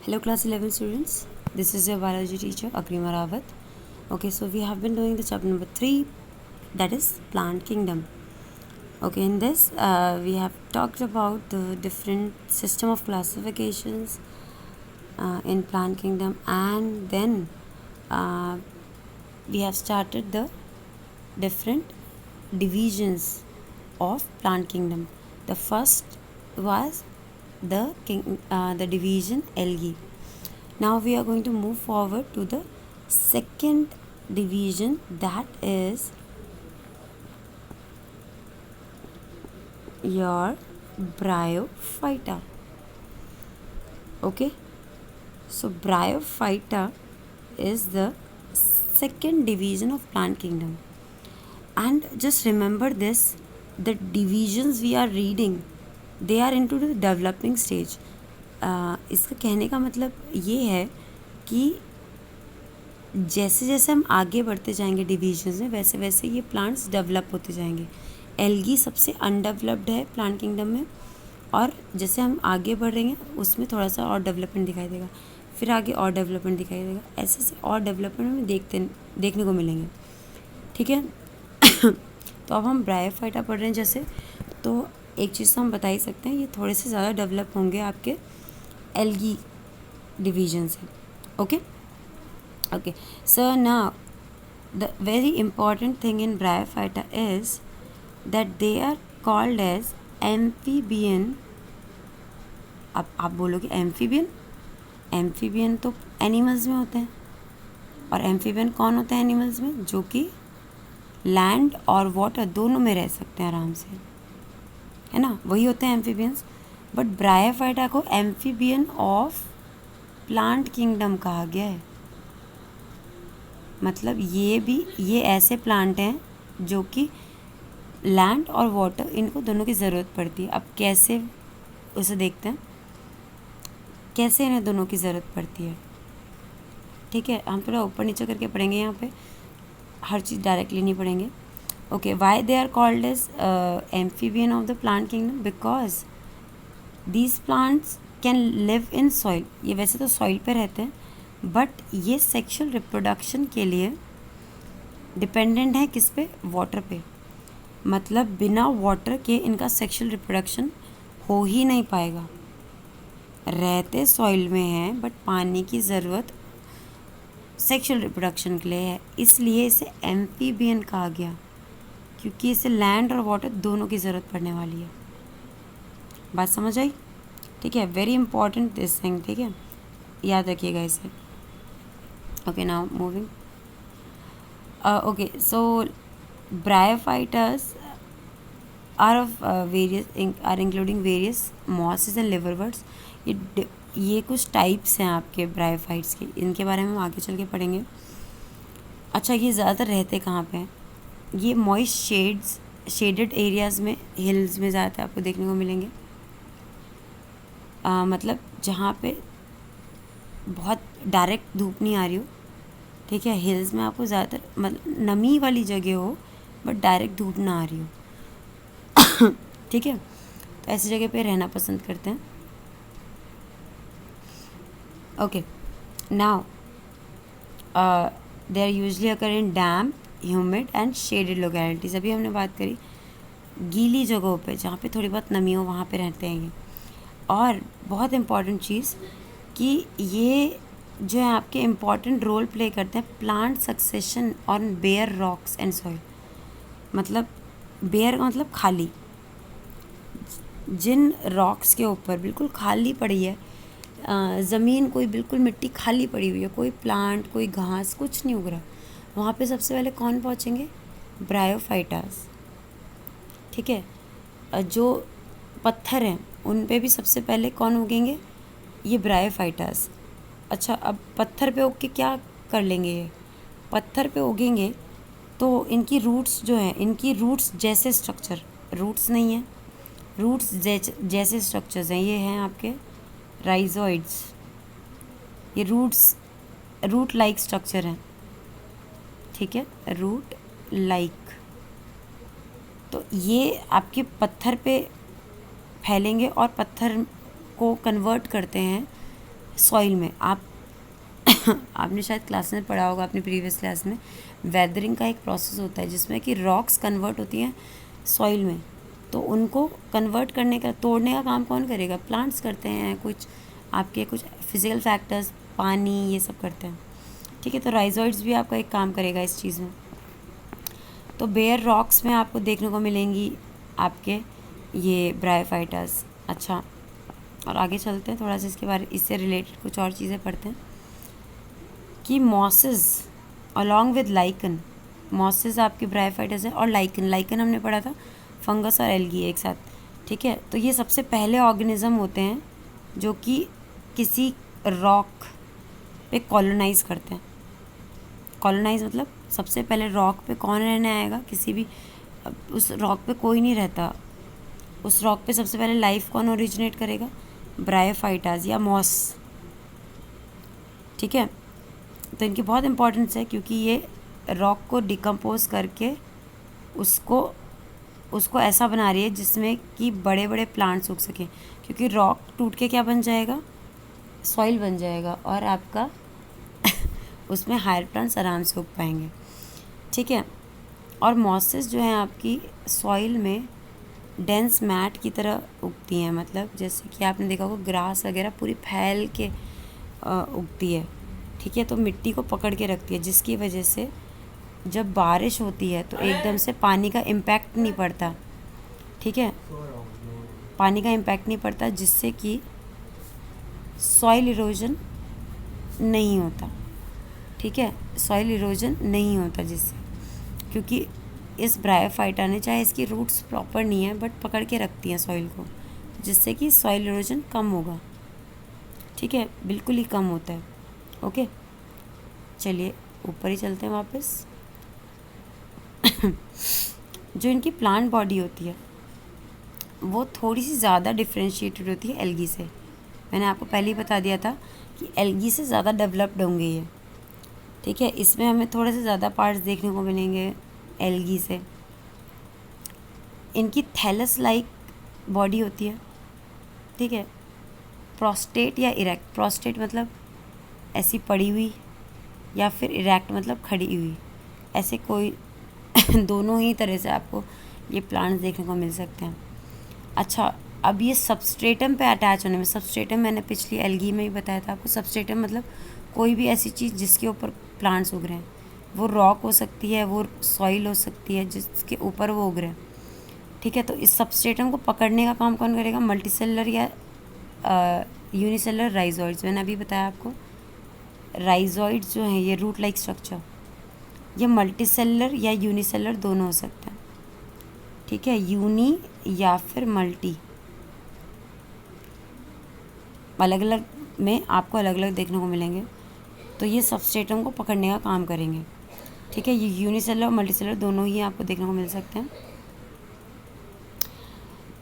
Hello class 11 students, this is your biology teacher Agrima Rawat. Okay, so we have been doing the chapter number 3, that is plant kingdom. Okay, in this we have talked about the different system of classifications in plant kingdom, and then we have started the different divisions of plant kingdom. The first was the division algae. Now we are going to move forward to the second division, that is your bryophyta. Okay, so bryophyta is the second division of plant kingdom. And just remember this, the divisions we are reading, they are into the developing stage. इसका कहने का मतलब ये है कि जैसे जैसे हम आगे बढ़ते जाएंगे डिविजन्स में, वैसे वैसे ये प्लांट्स डेवलप होते जाएंगे. एल्गी सबसे अनडेवलप्ड है प्लांट किंगडम में, और जैसे हम आगे बढ़ रहे हैं उसमें थोड़ा सा और डेवलपमेंट दिखाई देगा, फिर आगे और डेवलपमेंट दिखाई देगा, ऐसे ऐसे और डेवलपमेंट हमें देखने को मिलेंगे. ठीक है. तो अब हम ब्रायोफाइटा पढ़ रहे हैं जैसे, तो एक चीज़ तो हम बता ही सकते हैं, ये थोड़े से ज़्यादा डेवलप होंगे आपके एल्गी डिवीजन से. Okay okay, so now the very important thing in bryophyta is that they are called as amphibian. अब आप बोलोगे एम्फीबियन, एम्फीबियन तो एनिमल्स में होते हैं, और एम्फीबियन कौन होता है एनिमल्स में? जो कि लैंड और वाटर दोनों में रह सकते हैं आराम से, है ना, वही होते हैं एम्फीबियंस. बट ब्रायोफाइटा को एम्फीबियन ऑफ प्लांट किंगडम कहा गया है. मतलब ये ऐसे प्लांट हैं जो कि लैंड और वाटर, इनको दोनों की ज़रूरत पड़ती है. अब कैसे उसे देखते हैं, कैसे इन्हें दोनों की ज़रूरत पड़ती है. ठीक है, हम थोड़ा ऊपर नीचे करके पढ़ेंगे, यहाँ पे हर चीज़ डायरेक्टली नहीं पढ़ेंगे. Okay, why they are called as amphibian of the plant kingdom? Because these plants can live in soil. ये वैसे तो सॉइल पे रहते हैं, बट ये सेक्शुअल रिप्रोडक्शन के लिए डिपेंडेंट है किस पे? वाटर पे. मतलब बिना वाटर के इनका सेक्शुअल रिप्रोडक्शन हो ही नहीं पाएगा. रहते सॉइल में हैं, बट पानी की ज़रूरत सेक्शुअल रिप्रोडक्शन के लिए है, इसलिए इसे एम्फीबियन कहा गया, क्योंकि इसे लैंड और वाटर दोनों की ज़रूरत पड़ने वाली है. बात समझ आई? ठीक है, वेरी इंपॉर्टेंट दिस थिंग. ठीक है, याद रखिएगा इसे. Okay, now moving. Okay, so bryophytes are of are including various mosses and liverworts. ये कुछ टाइप्स हैं आपके ब्रायोफाइट्स के, इनके बारे में हम आगे चल के पढ़ेंगे. अच्छा, ये ज़्यादातर रहते कहाँ पे हैं? ये मॉइस्ट शेडेड एरियाज़ में, हिल्स में ज़्यादातर आपको देखने को मिलेंगे. मतलब जहाँ पे बहुत डायरेक्ट धूप नहीं आ रही हो. ठीक है, हिल्स में आपको ज़्यादातर मतलब नमी वाली जगह हो, बट डायरेक्ट धूप ना आ रही हो. ठीक है, तो ऐसी जगह पे रहना पसंद करते हैं. Okay, now they are usually occur in damp, humid and shaded localities. अभी हमने बात करी गीली जगहों पे, जहाँ पे थोड़ी बहुत नमी हो, वहाँ पे रहते हैं ये. और बहुत इम्पॉर्टेंट चीज़ कि ये जो है आपके इम्पॉर्टेंट रोल प्ले करते हैं plant succession on bare rocks and soil. मतलब बेयर का मतलब खाली, जिन रॉक्स के ऊपर बिल्कुल खाली पड़ी है ज़मीन, कोई बिल्कुल मिट्टी खाली पड़ी हुई है, कोई प्लांट, कोई घास, कुछ नहीं उग रहा, वहाँ पे सबसे पहले कौन पहुँचेंगे? ब्रायोफाइटास. ठीक है, जो पत्थर हैं उन पे भी सबसे पहले कौन उगेंगे? ये ब्रायोफाइटास. अच्छा, अब पत्थर पे उग के क्या कर लेंगे? ये पत्थर पे उगेंगे तो इनकी रूट्स जो हैं, इनकी रूट्स जैसे स्ट्रक्चर, रूट्स नहीं है, रूट्स जैसे स्ट्रक्चर्स हैं, ये हैं आपके राइजोइड्स. ये रूट लाइक स्ट्रक्चर हैं. ठीक है, रूट लाइक. तो ये आपके पत्थर पे फैलेंगे और पत्थर को कन्वर्ट करते हैं सॉइल में आप आपने शायद क्लास में पढ़ा होगा, अपनी प्रीवियस क्लास में, वेदरिंग का एक प्रोसेस होता है जिसमें कि रॉक्स कन्वर्ट होती हैं सॉइल में। तो उनको कन्वर्ट करने का, तोड़ने का काम कौन करेगा? प्लांट्स करते हैं। कुछ आपके कुछ फिजिकल फैक्टर्स, पानी, ये सब करते हैं। ठीक है, तो राइजोइड्स भी आपका एक काम करेगा इस चीज़ में। तो बेयर रॉक्स में आपको देखने को मिलेंगी आपके ये ब्रायोफाइटास। अच्छा, और आगे चलते हैं, थोड़ा सा इसके बारे, इससे रिलेटेड कुछ और चीज़ें पढ़ते हैं कि mosses along with lichen, mosses आपके ब्रायोफाइटस है, और लाइकन, लाइकन हमने पढ़ा था फंगस और एल्गी एक साथ। ठीक है, तो ये सबसे पहले ऑर्गेनिज्म होते हैं जो कि किसी रॉक पे कॉलोनाइज करते हैं। कॉलोनाइज मतलब सबसे पहले रॉक पे कौन रहने आएगा? किसी भी, उस रॉक पे कोई नहीं रहता, उस रॉक पे सबसे पहले लाइफ कौन ओरिजिनेट करेगा? ब्रायोफाइटास या मॉस। ठीक है, तो इनकी बहुत इंपॉर्टेंस है क्योंकि ये रॉक को डिकम्पोज करके उसको ऐसा बना रही है जिसमें कि बड़े बड़े प्लांट्स उग सकें। क्योंकि रॉक टूट के क्या बन जाएगा? सॉइल बन जाएगा, और आपका उसमें हायर प्लांट्स आराम से उग पाएंगे। ठीक है, और मॉसेस जो हैं आपकी सॉइल में डेंस मैट की तरह उगती हैं, मतलब जैसे कि आपने देखा होगा ग्रास वगैरह पूरी फैल के उगती है। ठीक है, तो मिट्टी को पकड़ के रखती है, जिसकी वजह से जब बारिश होती है तो एकदम से पानी का इम्पैक्ट नहीं पड़ता। ठीक है, पानी का इम्पैक्ट नहीं पड़ता, जिससे कि सॉइल इरोजन नहीं होता। ठीक है, सॉइल इरोजन नहीं होता जिससे, क्योंकि इस ब्रायोफाइटा ने, चाहे इसकी रूट्स प्रॉपर नहीं है बट पकड़ के रखती हैं सॉइल को, जिससे कि सॉइल इरोजन कम होगा। ठीक है, बिल्कुल ही कम होता है। ओके, चलिए ऊपर ही चलते हैं वापस। जो इनकी प्लांट बॉडी होती है वो थोड़ी सी ज़्यादा डिफ्रेंशिएटेड होती है एल्गी से। मैंने आपको पहले ही बता दिया था कि एल्गी से ज़्यादा डेवलप्ड होंगे ये। ठीक है, इसमें हमें थोड़े से ज़्यादा पार्ट्स देखने को मिलेंगे एल्गी से। इनकी थैलस लाइक बॉडी होती है। ठीक है, प्रोस्टेट या इरेक्ट, प्रोस्टेट मतलब ऐसी पड़ी हुई, या फिर इरेक्ट मतलब खड़ी हुई, ऐसे कोई दोनों ही तरह से आपको ये प्लांट्स देखने को मिल सकते हैं। अच्छा, अब ये सबस्ट्रेटम पे अटैच होने में, सबस्ट्रेटम मैंने पिछली एल्गी में ही बताया था आपको। सबस्ट्रेटम मतलब कोई भी ऐसी चीज़ जिसके ऊपर प्लांट्स उग रहे हैं, वो रॉक हो सकती है, वो सॉइल हो सकती है जिसके ऊपर वो उग रहे हैं। ठीक है, तो इस सबस्ट्रेटम को पकड़ने का काम कौन करेगा? मल्टीसेलर या यूनिसेलर राइजोइड्स। मैंने अभी बताया आपको, राइजोइड्स जो हैं ये रूट लाइक स्ट्रक्चर, ये मल्टीसेलर या यूनिसेलर दोनों हो सकते हैं। ठीक है, यूनी या फिर मल्टी, अलग अलग में आपको अलग अलग देखने को मिलेंगे। तो ये सबस्ट्रेटम को पकड़ने का काम करेंगे। ठीक है, ये यूनिसेलर और मल्टीसेलर दोनों ही आपको देखने को मिल सकते हैं।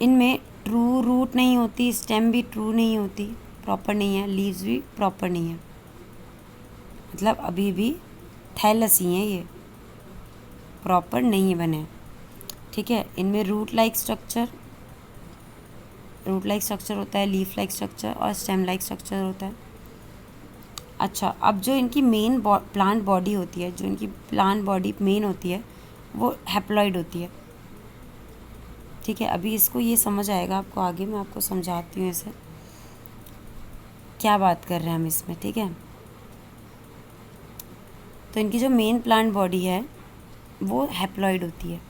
इनमें ट्रू रूट नहीं होती, स्टेम भी ट्रू नहीं होती, प्रॉपर नहीं है, लीव्स भी प्रॉपर नहीं है, मतलब अभी भी थैलस ही हैं, ये प्रॉपर नहीं बने। ठीक है, इनमें रूट लाइक स्ट्रक्चर होता है, लीफ लाइक स्ट्रक्चर और स्टेम लाइक स्ट्रक्चर होता है। अच्छा, अब जो इनकी मेन प्लांट बॉडी होती है, जो इनकी प्लांट बॉडी मेन होती है, वो हैप्लॉइड होती है। ठीक है, अभी इसको ये समझ आएगा आपको, आगे मैं आपको समझाती हूँ इसे क्या बात कर रहे हैं हम इसमें। ठीक है, तो इनकी जो मेन प्लांट बॉडी है वो हैप्लॉइड होती है,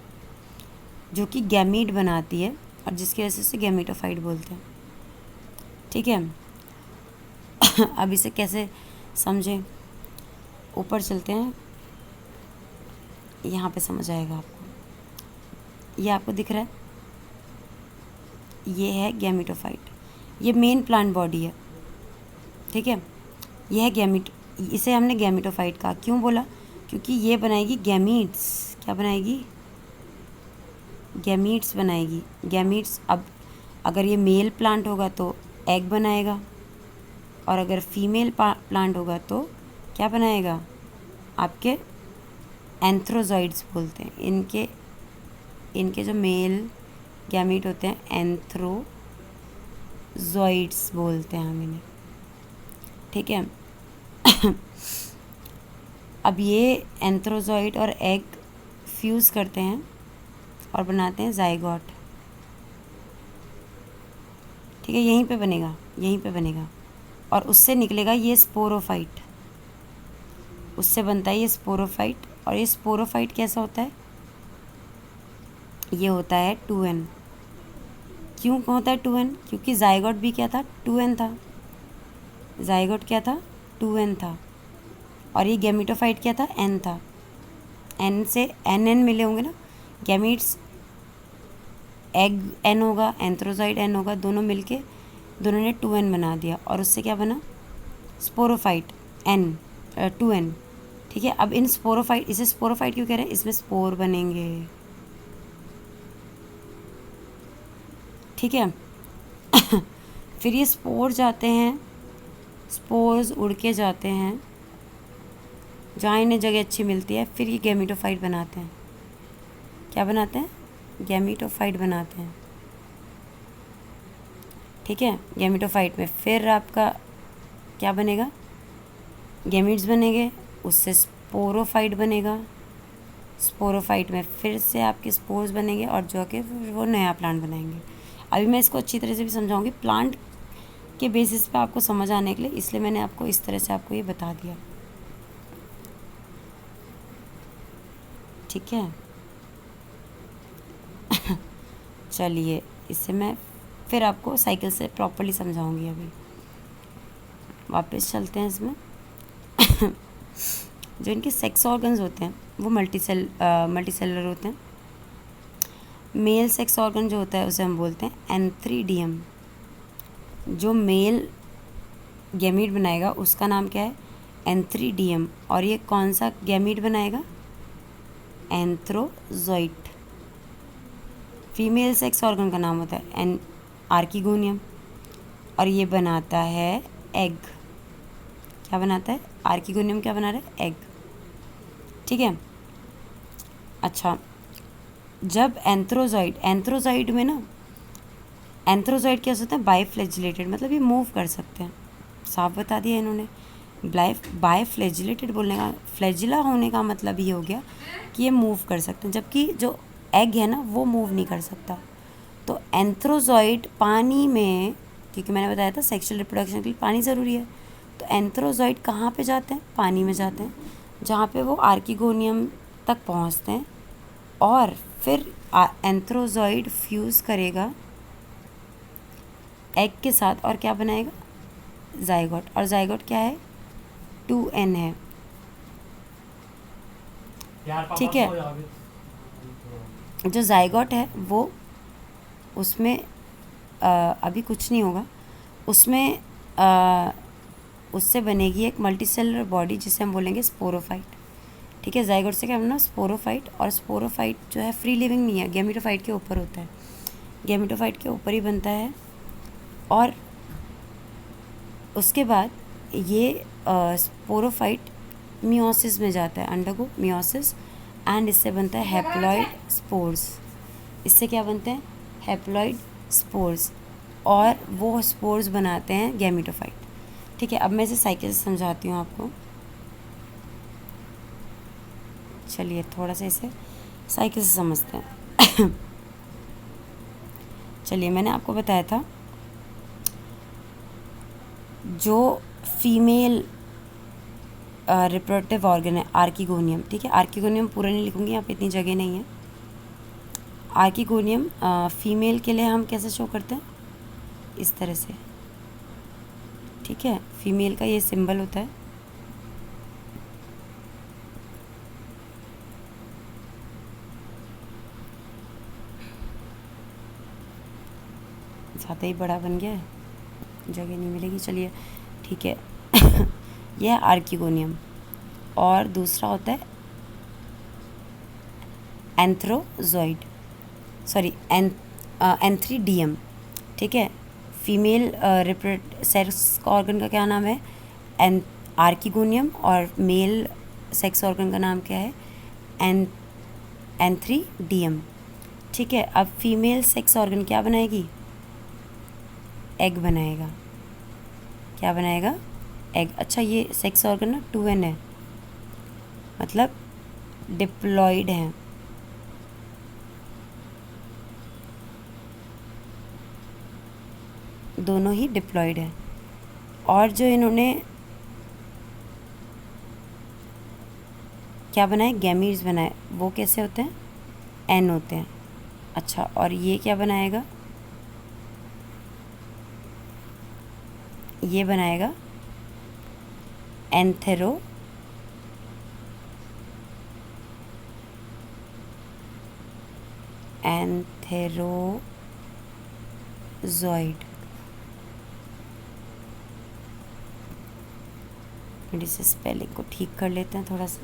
जो कि गैमीट बनाती है, और जिसकी वजह से गैमीटोफाइट बोलते हैं। ठीक है, अब इसे कैसे समझें, ऊपर चलते हैं, यहाँ पे समझ आएगा आपको। ये आपको दिख रहा है, ये है गैमीटोफाइट, ये मेन प्लांट बॉडी है। ठीक है, ये है इसे हमने गैमीटोफाइट कहा। क्यों बोला? क्योंकि ये बनाएगी गैमीट्स। क्या बनाएगी? गैमीट्स बनाएगी। गैमीट्स, अब अगर ये मेल प्लांट होगा तो एग बनाएगा, और अगर फीमेल प्लांट होगा तो क्या बनाएगा? आपके एंथ्रोजॉइड्स बोलते हैं इनके जो मेल गैमीट होते हैं, एंथ्रोजॉइड्स बोलते हैं हम इन्हें। ठीक है। अब ये एंथ्रोजॉइड और एग फ्यूज़ करते हैं और बनाते हैं जाइगोट। ठीक है, यहीं पे बनेगा, यहीं पे बनेगा, और उससे निकलेगा ये स्पोरोफाइट, उससे बनता है ये स्पोरोफाइट। और ये स्पोरोफाइट कैसा होता है? ये होता है 2n। क्यों होता है 2n? क्योंकि जाइगोट भी क्या था? 2n था। जाइगोट क्या था? 2n था। और ये गैमीटोफाइट क्या था? n था। n से n मिले होंगे ना, गैमीट्स एग n होगा, एंथ्रोजॉइड n होगा, दोनों मिलके दोनों ने 2n बना दिया, और उससे क्या बना? Sporophyte n 2n। ठीक है, अब इन स्पोरोफाइट, इसे स्पोरोफाइट क्यों कह रहे हैं? इसमें स्पोर बनेंगे। ठीक है। फिर ये स्पोर जाते हैं, स्पोर्स उड़ के जाते हैं जहाँ इन्हें जगह अच्छी मिलती है, फिर ये गैमीटोफाइट बनाते हैं। क्या बनाते हैं? गैमीटोफाइट बनाते हैं। ठीक है, गैमीटोफाइट में फिर आपका क्या बनेगा? गैमीट्स बनेंगे, उससे स्पोरोफाइट बनेगा, स्पोरोफाइट में फिर से आपके स्पोर्स बनेंगे, और जो कि वो नया प्लांट बनाएंगे। अभी मैं इसको अच्छी तरह से भी समझाऊंगी प्लांट के बेसिस पे आपको समझ आने के लिए, इसलिए मैंने आपको इस तरह से आपको ये बता दिया। ठीक है। चलिए, इससे मैं फिर आपको साइकिल से प्रॉपरली समझाऊंगी। अभी वापस चलते हैं इसमें। जो इनके सेक्स ऑर्गन्स होते हैं वो मल्टीसेलुलर होते हैं। मेल सेक्स ऑर्गन जो होता है उसे हम बोलते हैं एंथ्रीडियम। जो मेल गैमीट बनाएगा उसका नाम क्या है? एंथ्रीडियम। और ये कौन सा गैमीट बनाएगा? एंथ्रोजॉइट। फीमेल सेक्स ऑर्गन का नाम होता है आर्किगोनियम, और ये बनाता है एग। क्या बनाता है? आर्किगोनियम क्या बना रहा है? एग। ठीक है। अच्छा, जब एंथ्रोजॉइड में ना, एंथ्रोजॉइड क्या होता है? बाइफ्लैजिलेटेड, मतलब ये मूव कर सकते हैं। साफ बता दिया इन्होंने। बाइफ्लैजिलेटेड बोलने का, फ्लैजिला होने का मतलब ये हो गया कि ये मूव कर सकते हैं, जबकि जो एग है ना वो मूव नहीं कर सकता। तो एंथ्रोजॉइड पानी में, क्योंकि मैंने बताया था सेक्सुअल रिप्रोडक्शन के लिए पानी ज़रूरी है, तो एंथ्रोजॉइड कहाँ पे जाते हैं? पानी में जाते हैं, जहाँ पे वो आर्किगोनियम तक पहुँचते हैं, और फिर एंथ्रोजॉइड फ्यूज़ करेगा एग के साथ, और क्या बनाएगा? जाइगोट। और जाइगोट क्या है? 2n है। ठीक है। जो जाइगोट है वो, उसमें अभी कुछ नहीं होगा, उसमें उससे बनेगी एक मल्टीसेलुलर बॉडी जिसे हम बोलेंगे स्पोरोफाइट। ठीक है, जाइगोट से क्या बनना? स्पोरोफाइट। और स्पोरोफाइट जो है फ्री लिविंग नहीं है, गैमीटोफाइट के ऊपर होता है, गैमीटोफाइट के ऊपर ही बनता है। और उसके बाद ये स्पोरोफाइट मियोसिस में जाता है, अंडरगो मियोसिस, एंड इससे बनता है हैप्लॉइड स्पोर्स। इससे क्या बनते हैं? हैप्लॉइड स्पोर्स, और वो स्पोर्स बनाते हैं गैमीटोफाइट। ठीक है, अब मैं इसे साइकिल से समझाती हूँ आपको। चलिए थोड़ा सा इसे साइकिल से समझते हैं। चलिए, मैंने आपको बताया था जो फीमेल रिप्रोडक्टिव ऑर्गन है आर्किगोनियम। ठीक है, आर्किगोनियम पूरा नहीं लिखूंगी, यहाँ पे इतनी जगह नहीं है। आर्किगोनियम फीमेल के लिए हम कैसे शो करते हैं? इस तरह से। ठीक है, फीमेल का ये सिंबल होता है। ज़्यादा ही बड़ा बन गया है, जगह नहीं मिलेगी। चलिए ठीक है। यह है आर्किगोनियम, और दूसरा होता है एंथ्रोजॉइड, सॉरी एंथ्रीडियम। ठीक है, फीमेल सेक्स ऑर्गन का क्या नाम है? आर्किगोनियम। और मेल सेक्स ऑर्गन का नाम क्या है? एंथ्रीडियम। ठीक है, अब फीमेल सेक्स ऑर्गन क्या बनाएगी? एग बनाएगा। क्या बनाएगा? एग। अच्छा ये सेक्स ऑर्गन ना 2n है, मतलब डिप्लॉयड है। दोनों ही डिप्लॉयड है। और जो इन्होंने क्या बनाए, गैमीट्स बनाए, वो कैसे होते हैं, एन होते हैं। अच्छा और ये क्या बनाएगा, ये बनाएगा एंथेरो एंथेरोजॉइड। इसे स्पेलिंग को ठीक कर लेते हैं थोड़ा सा।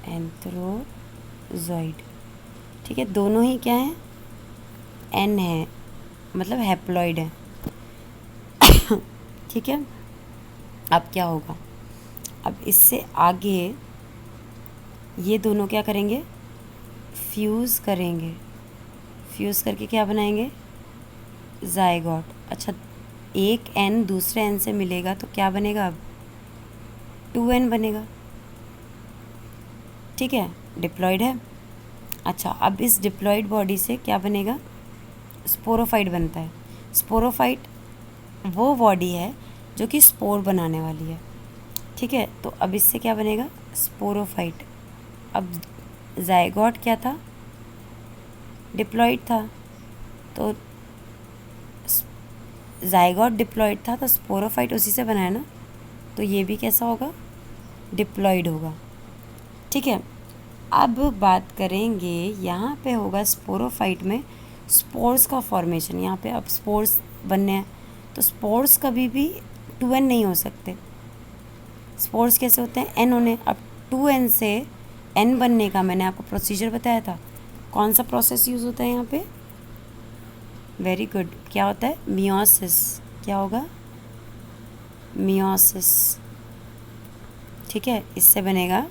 एंथेरोजॉइड, ठीक है। दोनों ही क्या है, एन है, मतलब हैप्लॉइड है। ठीक है। अब क्या होगा, अब इससे आगे ये दोनों क्या करेंगे, फ्यूज़ करेंगे। फ्यूज़ करके क्या बनाएंगे, जायगॉट। अच्छा एक एन दूसरे एन से मिलेगा तो क्या बनेगा, अब 2n बनेगा। ठीक है, डिप्लॉयड है। अच्छा अब इस डिप्लॉयड बॉडी से क्या बनेगा, स्पोरोफाइट बनता है। स्पोरोफाइट वो बॉडी है जो कि स्पोर बनाने वाली है। ठीक है, तो अब इससे क्या बनेगा, स्पोरोफाइट। अब जायगॉट क्या था, डिप्लॉयड था, तो जायगॉट डिप्लॉयड था तो स्पोरोफाइट उसी से बना है ना, तो ये भी कैसा होगा, डिप्लॉयड होगा। ठीक है, अब बात करेंगे यहाँ पे होगा स्पोरोफाइट में स्पोर्स का फॉर्मेशन। यहाँ पे अब स्पोर्स बनने हैं, तो स्पोर्स कभी भी 2n नहीं हो सकते। स्पोर्स कैसे होते हैं, n होने। अब 2n से n बनने का मैंने आपको प्रोसीजर बताया था। कौन सा प्रोसेस यूज़ होता है यहाँ पे, वेरी गुड, क्या होता है, मियोसिस। क्या होगा, मियोसिस। ठीक है, इससे बनेगा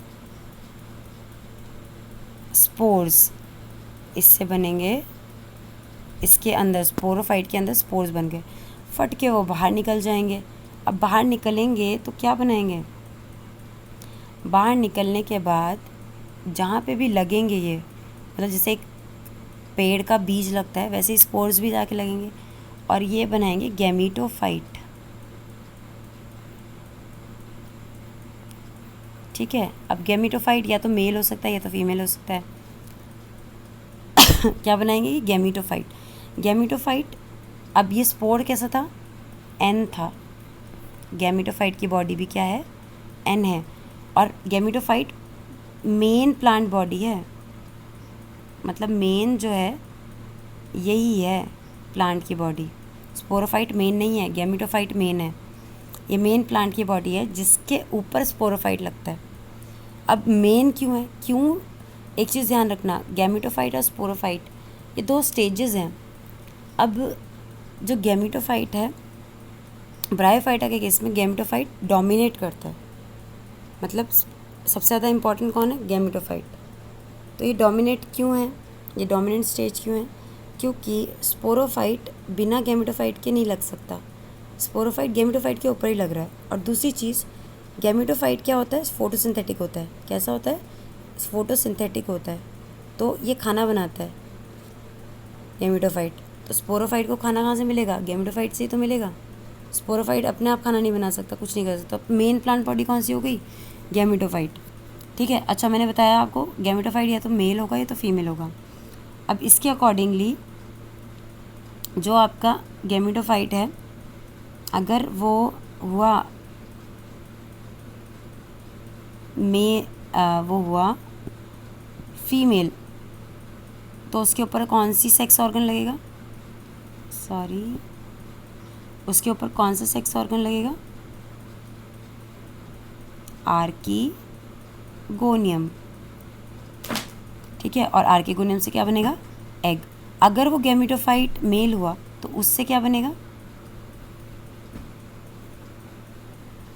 स्पोर्स, इससे बनेंगे, इसके अंदर स्पोरोफाइट के अंदर स्पोर्स बन गए, फट के वो बाहर निकल जाएंगे। अब बाहर निकलेंगे तो क्या बनाएंगे, बाहर निकलने के बाद जहाँ पे भी लगेंगे ये, मतलब जैसे एक पेड़ का बीज लगता है वैसे ही स्पोर्स भी जाके लगेंगे और ये बनाएंगे गैमीटोफाइट। ठीक है, अब गैमीटोफाइट या तो मेल हो सकता है या तो फीमेल हो सकता है। क्या बनाएंगे, ये गैमीटोफाइट। गैमीटोफाइट, अब ये स्पोर कैसा था, एन था। गैमीटोफाइट की बॉडी भी क्या है, एन है। और गैमीटोफाइट मेन प्लांट बॉडी है, मतलब मेन जो है यही है प्लांट की बॉडी। स्पोरोफाइट मेन नहीं है, गैमीटोफाइट मेन है। ये मेन प्लांट की बॉडी है जिसके ऊपर स्पोरोफाइट लगता है। अब मेन क्यों है, क्यों, एक चीज़ ध्यान रखना, गैमीटोफाइट और स्पोरोफाइट ये दो स्टेजेस हैं। अब जो गैमीटोफाइट है, ब्रायोफाइटा के केस में गैमीटोफाइट डोमिनेट करता है, मतलब सबसे ज़्यादा इम्पॉर्टेंट कौन है, गैमीटोफाइट। तो ये डोमिनेट क्यों है, ये डोमिनेंट स्टेज क्यों है, क्योंकि स्पोरोफाइट बिना गैमीटोफाइट के नहीं लग सकता। स्पोरोफाइट गैमीटोफाइट के ऊपर ही लग रहा है। और दूसरी चीज़, गैमीटोफाइट क्या होता है, फोटोसिंथेटिक होता है। कैसा होता है, फोटोसिंथेटिक होता है, तो ये खाना बनाता है गैमीटोफाइट। तो स्पोरोफाइट को खाना कहाँ से मिलेगा, गैमीटोफाइट से ही तो मिलेगा। स्पोरोफाइट अपने आप खाना नहीं बना सकता, कुछ नहीं कर सकता। तो मेन प्लांट बॉडी कौन सी हो गई, गैमीटोफाइट। ठीक है, अच्छा मैंने बताया आपको गैमीटोफाइट या तो मेल होगा या तो फीमेल होगा। अब इसके अकॉर्डिंगली जो आपका गैमीटोफाइट है, अगर वो हुआ वो हुआ फीमेल, तो उसके ऊपर कौन सी सेक्स ऑर्गन लगेगा, उसके ऊपर कौन सा सेक्स ऑर्गन लगेगा, आर्कीगोनियम। ठीक है, और आर्कीगोनियम से क्या बनेगा, एग। अगर वो गैमीटोफाइट मेल हुआ तो उससे क्या बनेगा,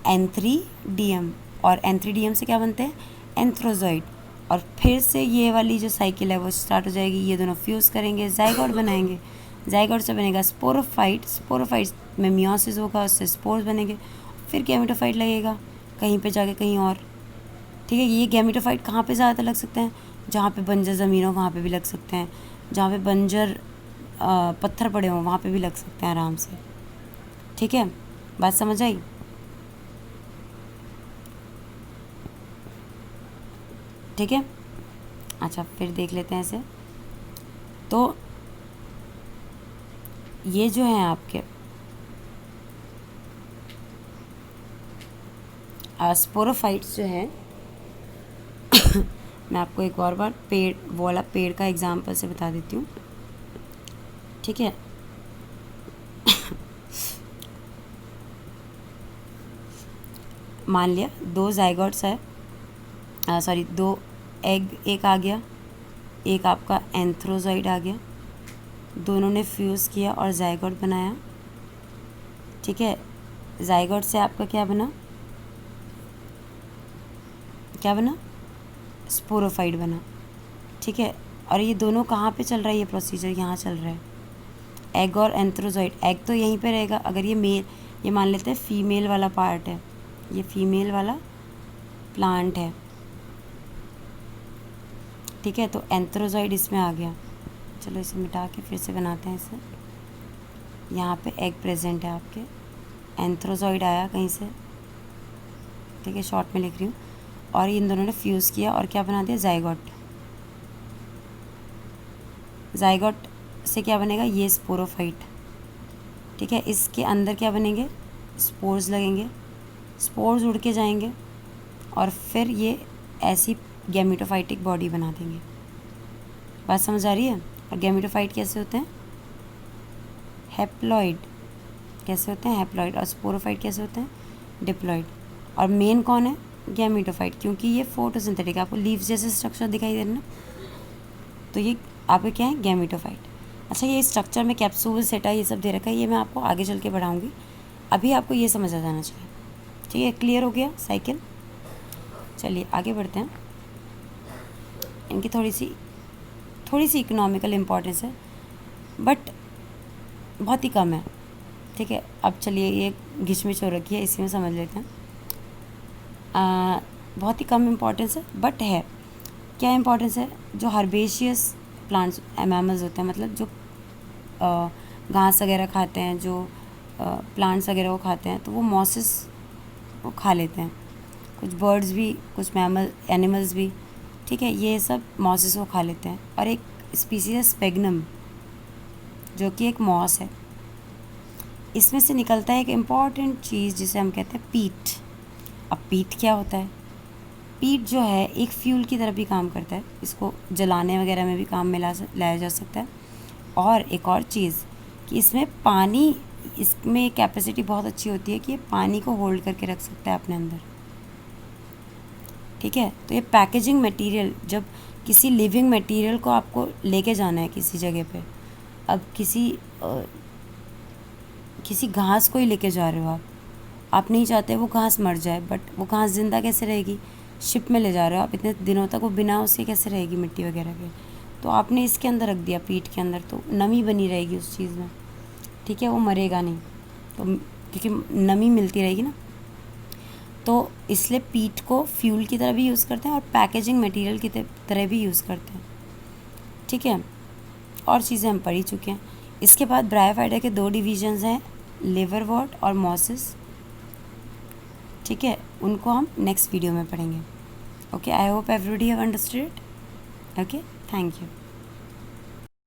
एंथ्रीडियम। और एंथ्रीडियम से क्या बनते हैं, एंथ्रोजॉइड, और फिर से ये वाली जो साइकिल है वो स्टार्ट हो जाएगी। ये दोनों फ्यूज़ करेंगे, जाइगोट बनाएंगे, जाइगोट से बनेगा स्पोरोफाइट, स्पोरोफाइट में मियोसिस होगा, उससे स्पोर्स बनेंगे, फिर गैमेटोफाइट लगेगा कहीं पे जाके कहीं और। ठीक है, ये गैमेटोफाइट कहाँ पे ज़्यादातर लग सकते हैं? जहाँ पे बंजर ज़मीन हो वहाँ पे भी लग सकते हैं, जहाँ पे बंजर पत्थर पड़े हों वहाँ पे भी लग सकते हैं आराम से। ठीक है, बात समझ आई? ठीक है, अच्छा फिर देख लेते हैं इसे। तो ये जो हैं आपके स्पोरोफाइट्स जो हैं मैं आपको एक और बार पेड़ वाला पेड़ का एग्जांपल से बता देती हूँ। ठीक है, मान लिया 2 जाइगोट्स है, सॉरी 2 एग एक आ गया, एक आपका एंथ्रोजॉइड आ गया, दोनों ने फ्यूज़ किया और जाइगोट बनाया। ठीक है, जाइगोट से आपका क्या बना? क्या बना? स्पोरोफाइट बना। ठीक है, और ये दोनों कहाँ पे चल रहा है? ये प्रोसीजर यहाँ चल रहा है, एग और एंथ्रोजॉइड। एग तो यहीं पे रहेगा, अगर ये मेल, ये मान लेते हैं फीमेल वाला पार्ट है, ये फीमेल वाला प्लांट है। ठीक है, तो एंथ्रोजॉइड इसमें आ गया। चलो इसे मिटा के फिर से बनाते हैं इसे। यहाँ पे एग प्रेजेंट है आपके, एंथ्रोजॉइड आया कहीं से, ठीक है शॉर्ट में लिख रही हूँ, और इन दोनों ने फ्यूज़ किया और क्या बना दिया? जाइगोट। जाइगोट से क्या बनेगा? ये स्पोरोफाइट। ठीक है, इसके अंदर क्या बनेंगे? स्पोर्स लगेंगे, स्पोर्स उड़ के जाएंगे और फिर ये ऐसी गैमेटोफाइटिक बॉडी बना देंगे। बात समझ आ रही है? और गैमेटोफाइट कैसे होते हैं? हैप्लॉइड। कैसे होते हैं? हैप्लॉइड। और स्पोरोफाइट कैसे होते हैं? डिप्लॉइड। और मेन कौन है? गैमेटोफाइट, क्योंकि ये फोटोसिंथेटिक, आपको लीव्स जैसे स्ट्रक्चर दिखाई दे रहे ना, तो ये आपके क्या है? गैमेटोफाइट। अच्छा, ये स्ट्रक्चर में कैप्सूल, सेटा, ये सब दे रखा है, ये मैं आपको आगे चल के पढ़ाऊँगी, अभी आपको ये समझ आ जाना चाहिए। ठीक है, क्लियर हो गया साइकिल? चलिए आगे बढ़ते हैं। इनकी थोड़ी सी इकोनॉमिकल इम्पोर्टेंस है, बट बहुत ही कम है। ठीक है, अब चलिए ये घिचमिच हो रखी है, इसी में समझ लेते हैं। बहुत ही कम इम्पोर्टेंस है, बट है। क्या इम्पोर्टेंस है? जो हर्बेशियस प्लांट्स मैमल्स होते हैं, मतलब जो घास वगैरह खाते हैं, जो प्लांट्स वगैरह वो खाते हैं, तो वो मॉसेस वो खा लेते हैं। कुछ बर्ड्स भी, कुछ मैमल एनिमल्स भी। ठीक है, ये सब मॉसेस को खा लेते हैं। और एक स्पीसीज है स्पेगनम, जो कि एक मॉस है। इसमें से निकलता है एक इम्पॉर्टेंट चीज़ जिसे हम कहते हैं पीट। अब पीट क्या होता है? पीट जो है एक फ्यूल की तरह भी काम करता है, इसको जलाने वगैरह में भी काम में लाया जा सकता है। और एक और चीज़ कि इसमें पानी, इसमें कैपेसिटी बहुत अच्छी होती है कि ये पानी को होल्ड करके रख सकता है अपने अंदर। ठीक है, तो ये पैकेजिंग मटेरियल, जब किसी लिविंग मटेरियल को आपको लेके जाना है किसी जगह पे, अब किसी घास को ही लेके जा रहे हो आप नहीं चाहते वो घास मर जाए, बट वो घास ज़िंदा कैसे रहेगी? शिप में ले जा रहे हो आप, इतने दिनों तक वो बिना उसके कैसे रहेगी मिट्टी वगैरह के? तो आपने इसके अंदर रख दिया, पीठ के अंदर, तो नमी बनी रहेगी उस चीज़ में। ठीक है, वो मरेगा नहीं, तो क्योंकि नमी मिलती रहेगी ना। तो इसलिए पीठ को फ्यूल की तरह भी यूज़ करते हैं और पैकेजिंग मटेरियल की तरह भी यूज़ करते हैं। ठीक है, और चीज़ें हम पढ़ ही चुके हैं। इसके बाद ब्रायोफाइटा के 2 डिविजन्स हैं, लिवरवॉर्ट और मॉसिस। ठीक है, उनको हम नेक्स्ट वीडियो में पढ़ेंगे। Okay, I hope everybody have understood. Okay, thank you.